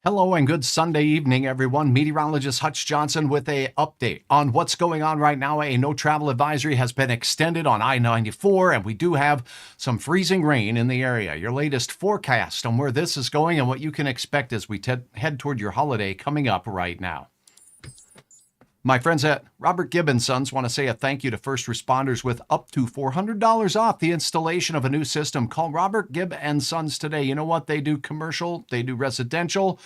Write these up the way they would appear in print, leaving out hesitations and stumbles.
Hello and good Sunday evening, everyone. Meteorologist Hutch Johnson with a update on what's going on right now. A no travel advisory has been extended on I-94, and we do have some freezing rain in the area. Your latest forecast on where this is going and what you can expect as we head toward your holiday coming up right now. My friends at Robert Gibb & Sons want to say a thank you to first responders with up to $400 off the installation of a new system. Call Robert Gibb & Sons today. You know what? They do commercial, they do residential,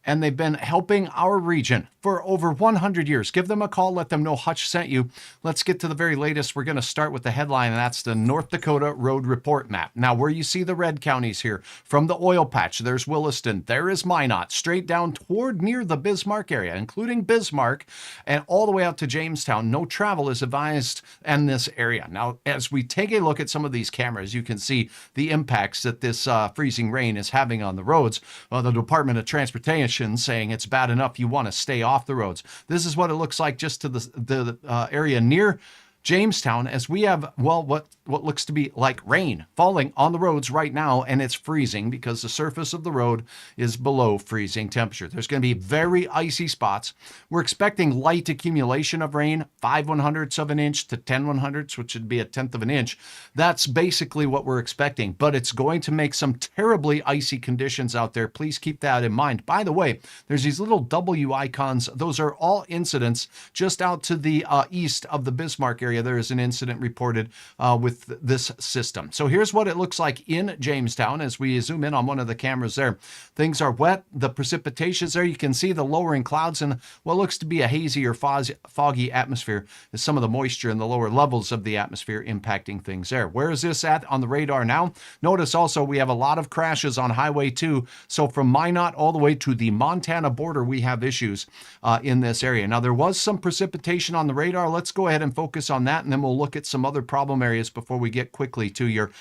and they've been helping our region for over 100 years. Give them a call. Let them know Hutch sent you. Let's get to the very latest. We're going to start with the headline, and that's the North Dakota Road Report Map. Now, where you see the red counties here, from the oil patch, there's Williston, there is Minot, straight down toward near the Bismarck area, including Bismarck, and all the way out to Jamestown. No travel is advised in this area. Now, as we take a look at some of these cameras, you can see the impacts that this freezing rain is having on the roads. The Department of Transportation saying it's bad enough you want to stay off the roads. This is what it looks like just to the area near Jamestown, as we have, well, what looks to be like rain falling on the roads right now, and it's freezing because the surface of the road is below freezing temperature. There's going to be very icy spots. We're expecting light accumulation of rain, 5/100ths of an inch to 10/100ths, which would be 1/10 of an inch. That's basically what we're expecting, but it's going to make some terribly icy conditions out there. Please keep that in mind. By the way, there's these little W icons. Those are all incidents just out to the east of the Bismarck area. There is an incident reported with this system. So here's what it looks like in Jamestown as we zoom in on one of the cameras there. Things are wet. The precipitation's there. You can see the lowering clouds and what looks to be a hazy or foggy atmosphere is some of the moisture in the lower levels of the atmosphere impacting things there. Where is this at on the radar now? Notice also we have a lot of crashes on Highway 2. So from Minot all the way to the Montana border, we have issues in this area. Now, there was some precipitation on the radar. Let's go ahead and focus on that, and then we'll look at some other problem areas before we get quickly to your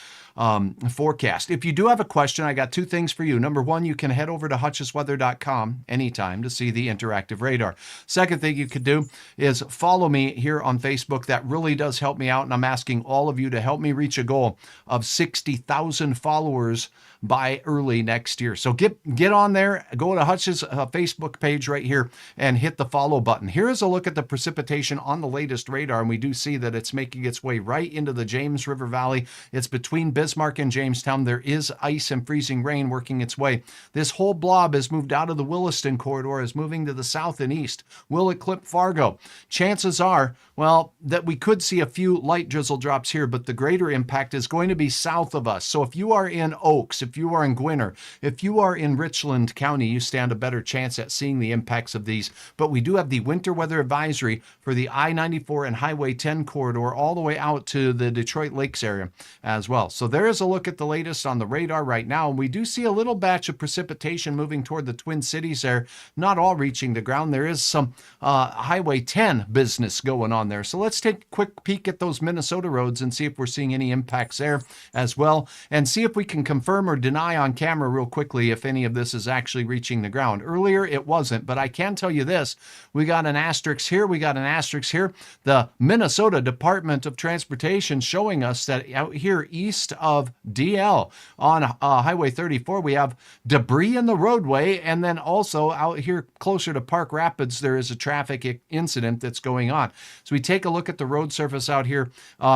forecast. If you do have a question, I got two things for you. Number one, you can head over to hutchesweather.com anytime to see the interactive radar. Second thing you could do is follow me here on Facebook. That really does help me out, and I'm asking all of you to help me reach a goal of 60,000 followers by early next year. So get on there, go to Hutch's Facebook page right here and hit the follow button. Here is a look at the precipitation on the latest radar, and we do see that it's making its way right into the James River Valley. It's between Bismarck and Jamestown. There is ice and freezing rain working its way. This whole blob has moved out of the Williston corridor, is moving to the south and east. Will it clip Fargo? Chances are, well, that we could see a few light drizzle drops here, but the greater impact is going to be south of us. So if you are in Oaks, if you are in Gwinner, if you are in Richland County, you stand a better chance at seeing the impacts of these. But we do have the winter weather advisory for the I-94 and Highway 10 corridor all the way out to the Detroit Lakes area as well. So there is a look at the latest on the radar right now. We do see a little batch of precipitation moving toward the Twin Cities there, not all reaching the ground. There is some Highway 10 business going on there. So let's take a quick peek at those Minnesota roads and see if we're seeing any impacts there as well, and see if we can confirm or deny on camera real quickly if any of this is actually reaching the ground. Earlier it wasn't, but I can tell you this. We got an asterisk here. We got an asterisk here. The Minnesota Department of Transportation showing us that out here east of DL on Highway 34, we have debris in the roadway, and then also out here closer to Park Rapids, there is a traffic incident that's going on. So we take a look at the road surface out here.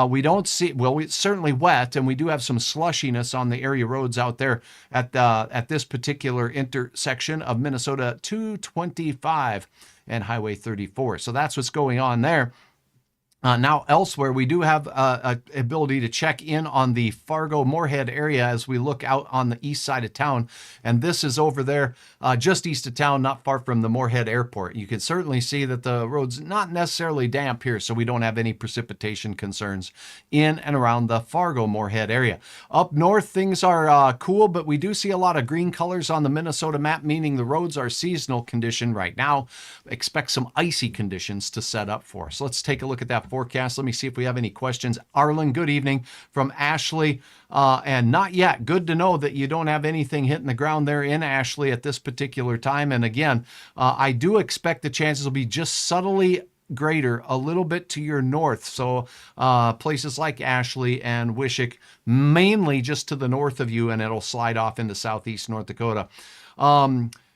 We don't see, well, it's certainly wet, and we do have some slushiness on the area roads out there at this particular intersection of Minnesota 225 and Highway 34. So that's what's going on there. Now, elsewhere, we do have ability to check in on the Fargo-Moorhead area as we look out on the east side of town. And this is over there just east of town, not far from the Moorhead Airport. You can certainly see that the road's not necessarily damp here, so we don't have any precipitation concerns in and around the Fargo-Moorhead area. Up north, things are cool, but we do see a lot of green colors on the Minnesota map, meaning the roads are seasonal condition right now. Expect some icy conditions to set up for us. Let's take a look at that forecast. Let me see if we have any questions. Arlen, good evening from Ashley. And not yet. Good to know that you don't have anything hitting the ground there in Ashley at this particular time. And again, I do expect the chances will be just subtly greater a little bit to your north. So places like Ashley and Wishick, mainly just to the north of you, and it'll slide off into southeast North Dakota.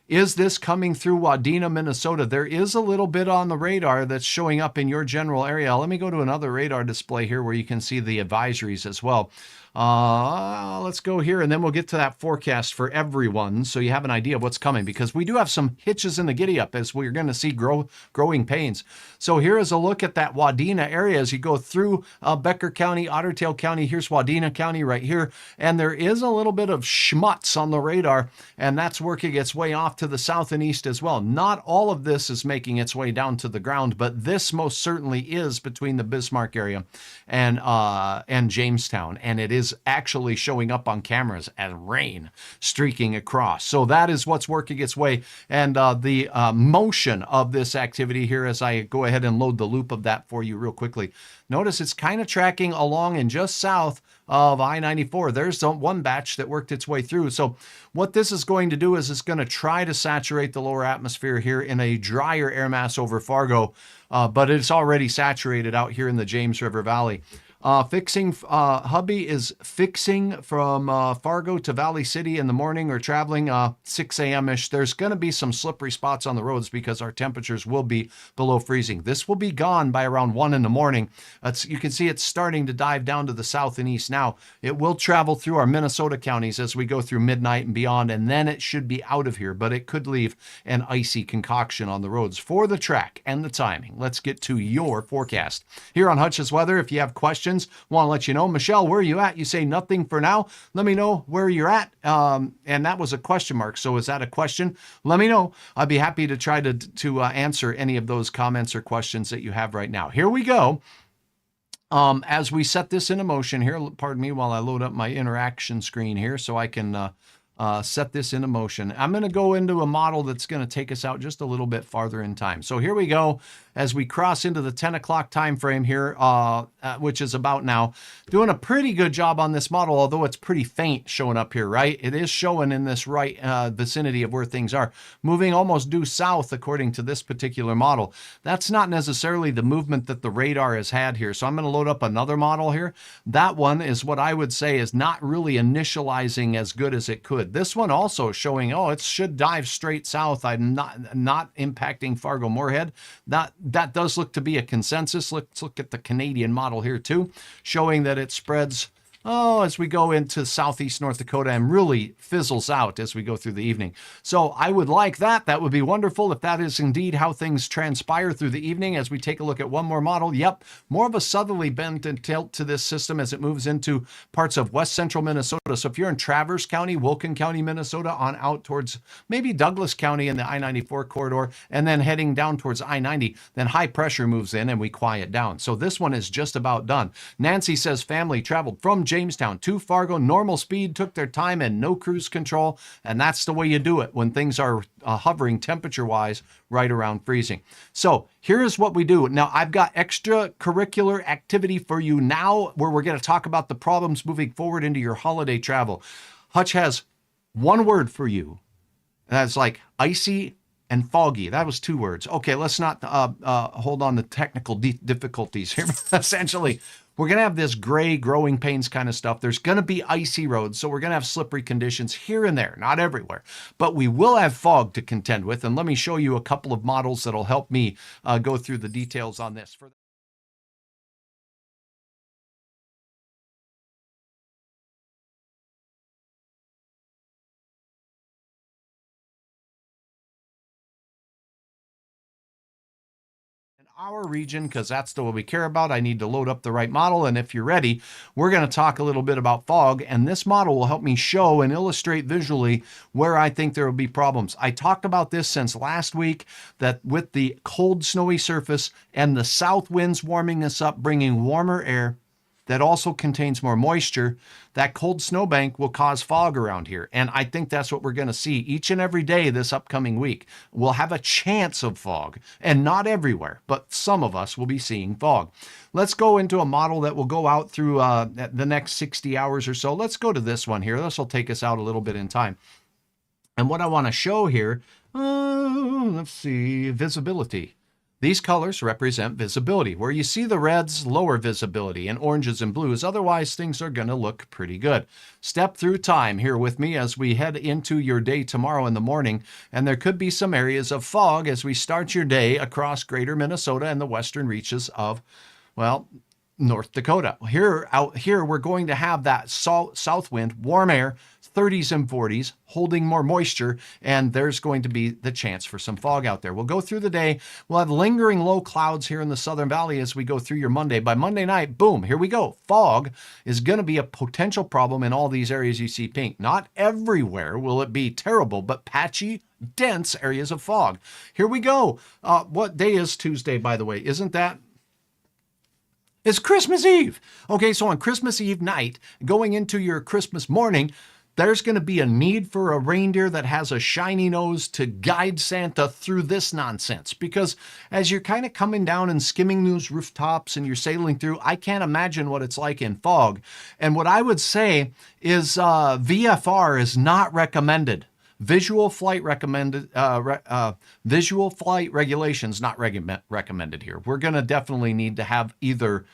Is this coming through Wadena, Minnesota? There is a little bit on the radar that's showing up in your general area. Let me go to another radar display here where you can see the advisories as well. Let's go here, and then we'll get to that forecast for everyone so you have an idea of what's coming, because we do have some hitches in the giddy up as we're going to see growing pains. So here is a look at that Wadena area as you go through Becker County, Otter Tail County. Here's Wadena County right here, and there is a little bit of schmutz on the radar, and that's working its way off to the south and east as well. Not all of this is making its way down to the ground, but this most certainly is between the Bismarck area and Jamestown, and it is actually showing up on cameras as rain streaking across. So that is what's working its way, and the motion of this activity here, as I go ahead and load the loop of that for you real quickly. Notice it's kind of tracking along and just south of I-94. There's one batch that worked its way through. So what this is going to do is it's going to try to saturate the lower atmosphere here in a drier air mass over Fargo, but it's already saturated out here in the James River Valley. Hubby is fixing from Fargo to Valley City in the morning, or traveling 6 a.m.-ish. There's going to be some slippery spots on the roads because our temperatures will be below freezing. This will be gone by around 1 in the morning. You can see it's starting to dive down to the south and east now. It will travel through our Minnesota counties as we go through midnight and beyond, and then it should be out of here, but it could leave an icy concoction on the roads. For the track and the timing, let's get to your forecast. Here on Hutch's Weather, if you have questions, want to let you know. Michelle, where are you at? You say nothing for now. Let me know where you're at. And that was a question mark. So is that a question? Let me know. I'd be happy to try to answer any of those comments or questions that you have right now. Here we go. As we set this into motion here, pardon me while I load up my interaction screen here so I can set this into motion. I'm going to go into a model that's going to take us out just a little bit farther in time. So here we go as we cross into the 10 o'clock time frame here, which is about now. Doing a pretty good job on this model, although it's pretty faint showing up here, right? It is showing in this right vicinity of where things are. Moving almost due south according to this particular model. That's not necessarily the movement that the radar has had here. So I'm going to load up another model here. That one is what I would say is not really initializing as good as it could. This one also showing, oh, it should dive straight south. I'm not impacting Fargo Moorhead. That does look to be a consensus. Let's look at the Canadian model here too, showing that it spreads as we go into southeast North Dakota and really fizzles out as we go through the evening. So I would like that. That would be wonderful if that is indeed how things transpire through the evening as we take a look at one more model. Yep, more of a southerly bend and tilt to this system as it moves into parts of west central Minnesota. So if you're in Traverse County, Wilkin County, Minnesota, on out towards maybe Douglas County in the I-94 corridor, and then heading down towards I-90, then high pressure moves in and we quiet down. So this one is just about done. Nancy says family traveled from Jamestown to Fargo, normal speed, took their time and no cruise control. And that's the way you do it when things are hovering temperature-wise right around freezing. So here's what we do. Now, I've got extracurricular activity for you now where we're going to talk about the problems moving forward into your holiday travel. Hutch has one word for you. That's like icy and foggy. That was 2 words. Okay, let's not hold on to technical difficulties here. Essentially, we're going to have this gray growing pains kind of stuff. There's going to be icy roads, so we're going to have slippery conditions here and there, not everywhere. But we will have fog to contend with, and let me show you a couple of models that'll help me go through the details on this. Our region, because that's the one we care about. I need to load up the right model, and if you're ready, we're going to talk a little bit about fog, and this model will help me show and illustrate visually where I think there will be problems. I talked about this since last week, that with the cold snowy surface and the south winds warming us up, bringing warmer air that also contains more moisture, that cold snowbank will cause fog around here. And I think that's what we're going to see each and every day this upcoming week. We'll have a chance of fog, and not everywhere, but some of us will be seeing fog. Let's go into a model that will go out through the next 60 hours or so. Let's go to this one here. This will take us out a little bit in time. And what I want to show here, let's see, visibility. These colors represent visibility. Where you see the reds, lower visibility, and oranges and blues. Otherwise, things are going to look pretty good. Step through time here with me as we head into your day tomorrow in the morning. And there could be some areas of fog as we start your day across greater Minnesota and the western reaches of, well, North Dakota. Out here, we're going to have that south wind, warm air, 30s and 40s, holding more moisture, and there's going to be the chance for some fog out there. We'll go through the day. We'll have lingering low clouds here in the Southern Valley as we go through your Monday. By Monday night, boom, here we go. Fog is going to be a potential problem in all these areas you see pink. Not everywhere will it be terrible, but patchy, dense areas of fog. Here we go. What day is Tuesday, by the way? Isn't that? It's Christmas Eve. Okay, so on Christmas Eve night, going into your Christmas morning, there's going to be a need for a reindeer that has a shiny nose to guide Santa through this nonsense. Because as you're kind of coming down and skimming those rooftops and you're sailing through, I can't imagine what it's like in fog. And what I would say is VFR is not recommended. Visual flight regulations not recommended here. We're going to definitely need to have either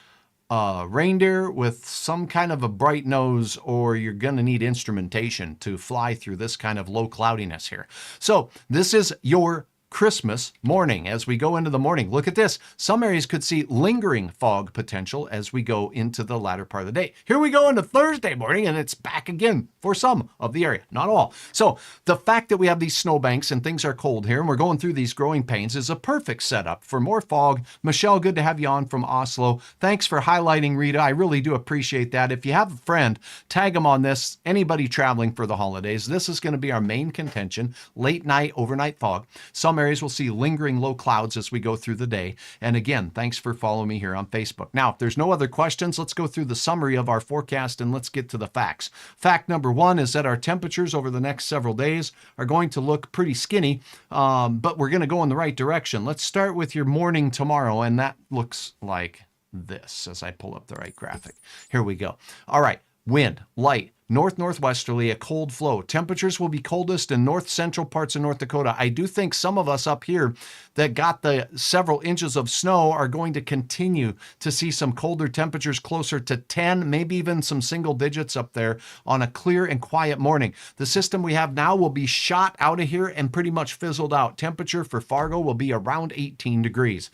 reindeer with some kind of a bright nose, or you're going to need instrumentation to fly through this kind of low cloudiness here. So this is your Christmas morning. As we go into the morning, look at this. Some areas could see lingering fog potential as we go into the latter part of the day. Here we go into Thursday morning, and it's back again for some of the area, not all. So the fact that we have these snowbanks and things are cold here and we're going through these growing pains is a perfect setup for more fog. Michelle, good to have you on from Oslo. Thanks for highlighting, Rita. I really do appreciate that. If you have a friend, tag them on this. Anybody traveling for the holidays, this is going to be our main contention. Late night, overnight fog. Some areas will see lingering low clouds as we go through the day. And again, thanks for following me here on Facebook. Now, if there's no other questions, let's go through the summary of our forecast and let's get to the facts. Fact number one is that our temperatures over the next several days are going to look pretty skinny, but we're going to go in the right direction. Let's start with your morning tomorrow, and that looks like this as I pull up the right graphic. Here we go. All right, wind, light. North-northwesterly, a cold flow. Temperatures will be coldest in north-central parts of North Dakota. I do think some of us up here that got the several inches of snow are going to continue to see some colder temperatures closer to 10, maybe even some single digits up there on a clear and quiet morning. The system we have now will be shot out of here and pretty much fizzled out. Temperature for Fargo will be around 18 degrees.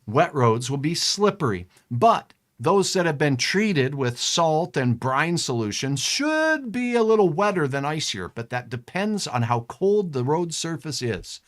Wet roads will be slippery, but those that have been treated with salt and brine solutions should be a little wetter than icier, but that depends on how cold the road surface is.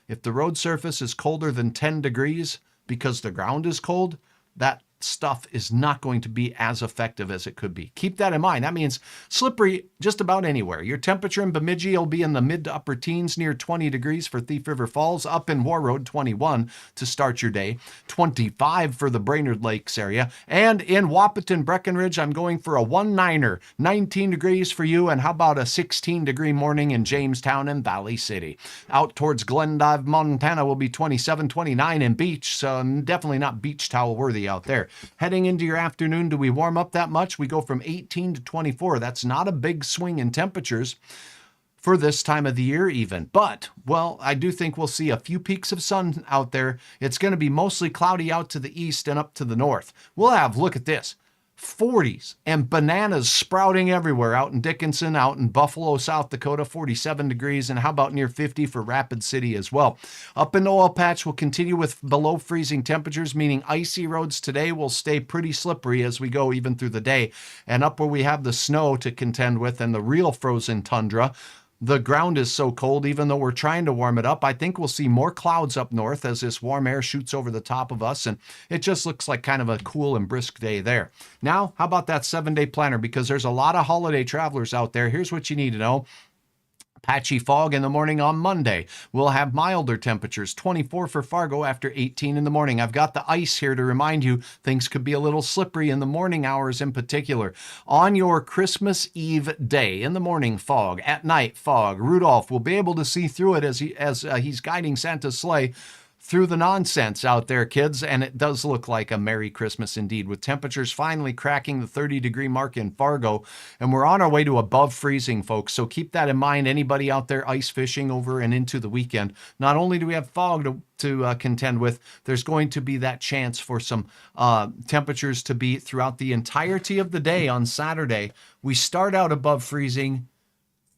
If the road surface is colder than 10 degrees because the ground is cold, that stuff is not going to be as effective as it could be. Keep that in mind. That means slippery just about anywhere. Your temperature in Bemidji will be in the mid to upper teens, near 20 degrees for Thief River Falls. Up in War Road, 21 to start your day, 25 for the Brainerd Lakes area. And in Wahpeton, Breckenridge, I'm going for a 1-9er, 19 degrees for you. And how about a 16-degree morning in Jamestown and Valley City? Out towards Glendive, Montana will be 27, 29 in Beach, so definitely not beach towel worthy out there. Heading into your afternoon, do we warm up that much? We go from 18 to 24. That's not a big swing in temperatures for this time of the year even. But, well, I do think we'll see a few peaks of sun out there. It's going to be mostly cloudy out to the east and up to the north. We'll have, look at this, 40s and bananas sprouting everywhere out in Dickinson, out in Buffalo, South Dakota, 47 degrees. And how about near 50 for Rapid City as well? Up in the oil patch, we'll continue with below freezing temperatures, meaning icy roads today will stay pretty slippery as we go even through the day. And up where we have the snow to contend with and the real frozen tundra, the ground is so cold, even though we're trying to warm it up, I think we'll see more clouds up north as this warm air shoots over the top of us, and it just looks like kind of a cool and brisk day there. Now, how about that 7-day planner? Because there's a lot of holiday travelers out there. Here's what you need to know. Patchy fog in the morning on Monday. We'll have milder temperatures, 24 for Fargo after 18 in the morning. I've got the ice here to remind you things could be a little slippery in the morning hours in particular. On your Christmas Eve day, in the morning fog, at night fog. Rudolph will be able to see through it as he's guiding Santa's sleigh through the nonsense out there, kids, and it does look like a Merry Christmas indeed, with temperatures finally cracking the 30-degree mark in Fargo, and we're on our way to above freezing, folks. So keep that in mind. Anybody out there ice fishing over and into the weekend, not only do we have fog to contend with, there's going to be that chance for some temperatures to be throughout the entirety of the day on Saturday. We start out above freezing.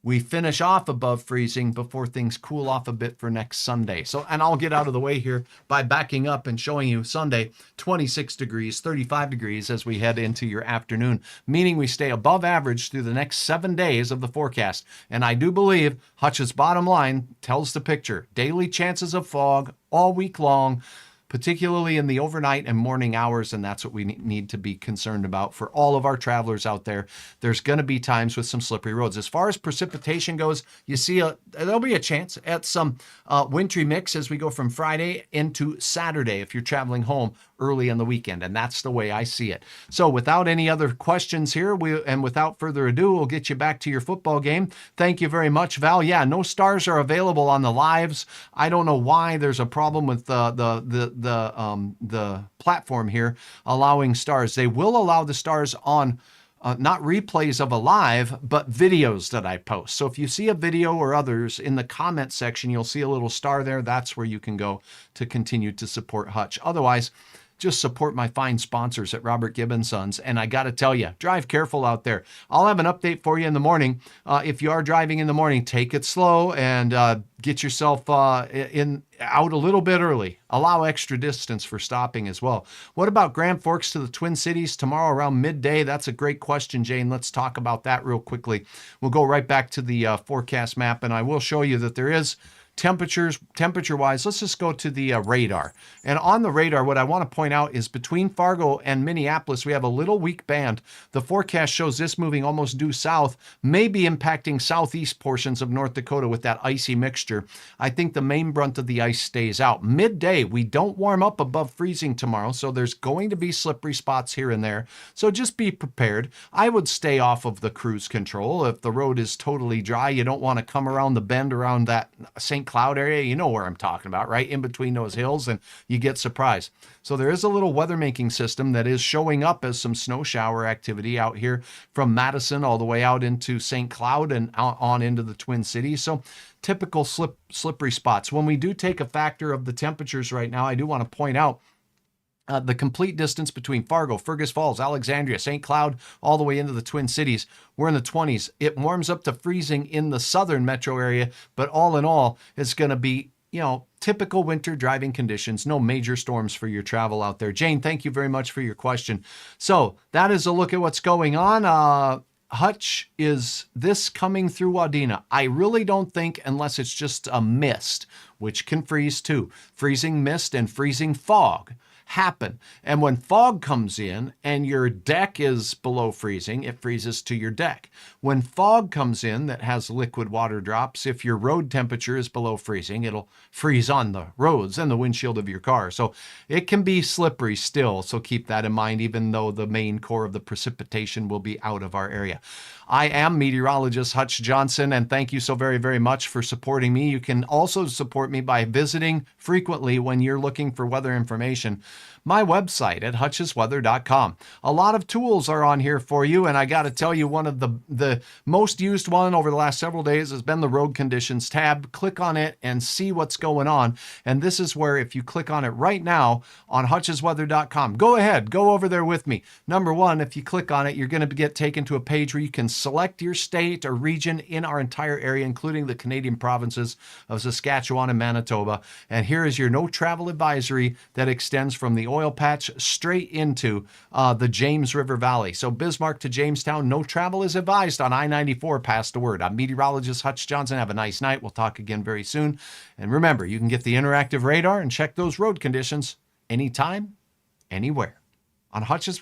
We finish off above freezing before things cool off a bit for next Sunday. So, and I'll get out of the way here by backing up and showing you Sunday, 26 degrees, 35 degrees as we head into your afternoon, meaning we stay above average through the next 7 days of the forecast. And I do believe Hutch's bottom line tells the picture. Daily chances of fog all week long, particularly in the overnight and morning hours, and that's what we need to be concerned about for all of our travelers out there. There's going to be times with some slippery roads. As far as precipitation goes, you see there'll be a chance at some wintry mix as we go from Friday into Saturday if you're traveling home early in the weekend, and that's the way I see it. So without any other questions here, and without further ado, we'll get you back to your football game. Thank you very much, Val. Yeah, no stars are available on the lives. I don't know why there's a problem with the platform here allowing stars. They will allow the stars on not replays of a live, but videos that I post. So if you see a video or others in the comment section, you'll see a little star there. That's where you can go to continue to support Hutch. Otherwise, just support my fine sponsors at Robert Gibb & Sons. And I got to tell you, drive careful out there. I'll have an update for you in the morning. If you are driving in the morning, take it slow and get yourself out a little bit early. Allow extra distance for stopping as well. What about Grand Forks to the Twin Cities tomorrow around midday? That's a great question, Jane. Let's talk about that real quickly. We'll go right back to the forecast map, and I will show you that there is temperature-wise, let's just go to the radar. And on the radar, what I want to point out is between Fargo and Minneapolis, we have a little weak band. The forecast shows this moving almost due south, maybe impacting southeast portions of North Dakota with that icy mixture. I think the main brunt of the ice stays out. Midday, we don't warm up above freezing tomorrow, so there's going to be slippery spots here and there. So just be prepared. I would stay off of the cruise control. If the road is totally dry, you don't want to come around the bend around that St. Cloud area. You know where I'm talking about, right? In between those hills, and you get surprised. So there is a little weather making system that is showing up as some snow shower activity out here from Madison all the way out into St. Cloud and on into the Twin Cities. So typical slippery spots. When we do take a factor of the temperatures right now, I do want to point out the complete distance between Fargo, Fergus Falls, Alexandria, St. Cloud, all the way into the Twin Cities, we're in the 20s. It warms up to freezing in the southern metro area, but all in all, it's going to be, typical winter driving conditions. No major storms for your travel out there. Jane, thank you very much for your question. So that is a look at what's going on. Hutch, is this coming through Wadena? I really don't think, unless it's just a mist, which can freeze too. Freezing mist and freezing fog happen. And when fog comes in and your deck is below freezing, it freezes to your deck. When fog comes in that has liquid water drops, if your road temperature is below freezing, it'll freeze on the roads and the windshield of your car. So it can be slippery still. So keep that in mind, even though the main core of the precipitation will be out of our area. I am meteorologist Hutch Johnson, and thank you so very, very much for supporting me. You can also support me by visiting frequently when you're looking for weather information. My website at hutchesweather.com. A lot of tools are on here for you, and I got to tell you, one of the most used one over the last several days has been the road conditions tab. Click on it and see what's going on. And this is where, if you click on it right now on hutchesweather.com, go ahead, go over there with me. Number one, if you click on it, you're going to get taken to a page where you can select your state or region in our entire area, including the Canadian provinces of Saskatchewan and Manitoba. And here is your no travel advisory that extends from the oil patch straight into the James River Valley. So Bismarck to Jamestown, no travel is advised on I-94. Pass the word. I'm meteorologist Hutch Johnson. Have a nice night. We'll talk again very soon. And remember, you can get the interactive radar and check those road conditions anytime, anywhere on Hutch's Weather.